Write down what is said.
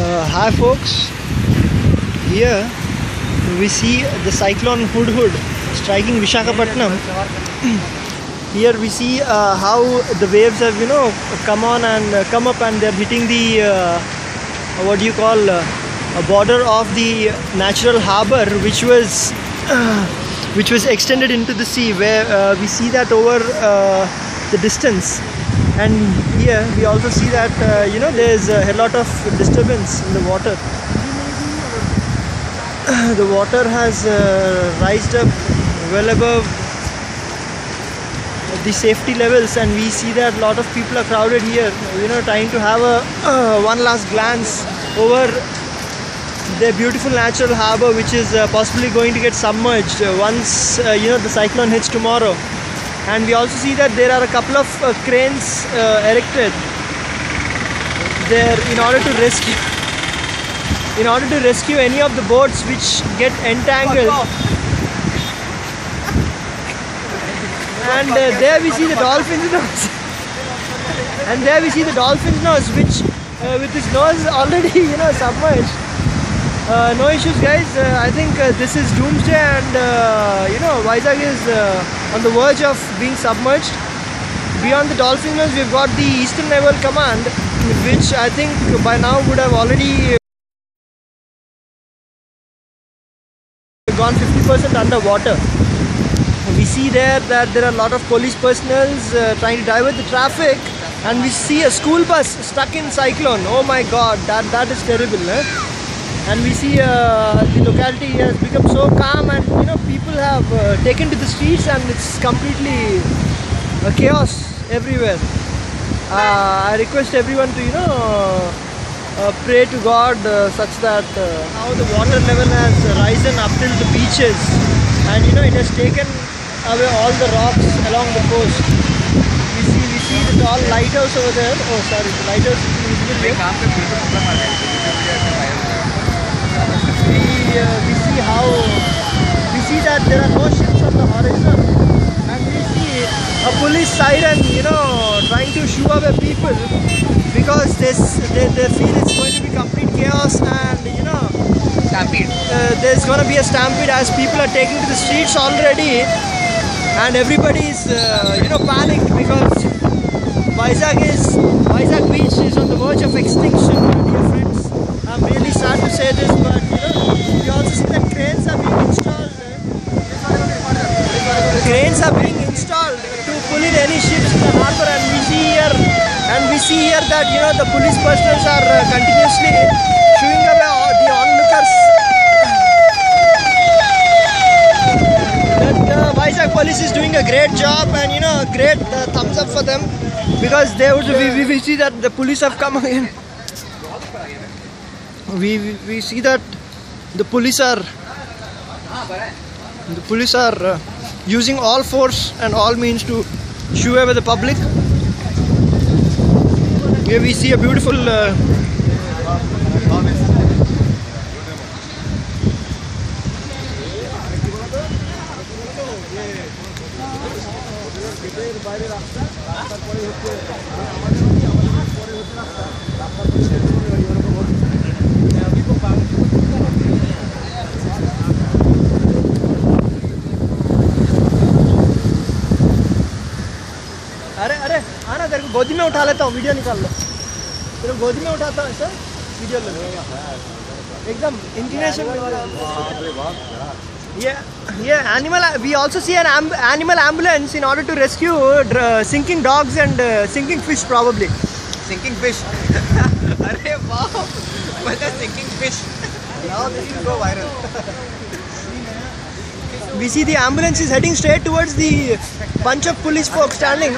Hi folks, here we see the cyclone Hudhud striking Visakhapatnam. Here we see how the waves have come on and come up, and they're hitting the what do you call a border of the natural harbour, which was extended into the sea, where we see that over the distance. And here we also see that there's a lot of disturbance in the water. The water has rised up well above the safety levels, and we see that a lot of people are crowded here, trying to have a one last glance over the beautiful natural harbour, which is possibly going to get submerged once the cyclone hits tomorrow. And we also see that there are a couple of cranes erected there in order to rescue any of the boats which get entangled. And there we see the dolphin's nose. And there we see the dolphin's nose, which with his nose already submerged. No issues, guys. I think this is doomsday, and Vizag is on the verge of being submerged. Beyond the dolphin nose, we've got the Eastern Naval Command, which I think by now would have already gone 50% underwater. We see there that there are a lot of police personnel trying to divert the traffic, and we see a school bus stuck in cyclone. Oh my God, that is terrible. And we see the locality has become so calm, and people have taken to the streets, and it's completely chaos everywhere. I request everyone to pray to God such that now the water level has risen up till the beaches, and it has taken away all the rocks along the coast. We see the tall lighthouse over there. Oh sorry, the lighthouse is visible here. We see that there are no ships on the horizon, and we see a police siren trying to shoo away people, because they feel it's going to be complete chaos, and stampede. There's going to be a stampede as people are taking to the streets already, and everybody is panicked, because Vizag beach is on the verge of extinction, dear friends. I'm really sad to say this, but we also see that cranes are being installed. Cranes are being installed to pull in any ships in the harbour, and we see here that the police personnel are continuously shooing away the onlookers. The Vizag police is doing a great job, and great thumbs up for them, because we see that the police have come again. We see that the police are using all force and all means to shoo away the public. Here we see a beautiful अरे आना, तेरे को गोदी में उठा लेता हूँ, video निकाल लो। तेरे को गोदी में उठाता हूँ सर, वीडियो ले लो एकदम inclination. Yeah, animal. We also see an animal ambulance in order to rescue sinking dogs and sinking fish, probably. Sinking fish. अरे वाह, मतलब sinking fish. Now this will go viral. We see the ambulance is heading straight towards the bunch of police folk standing.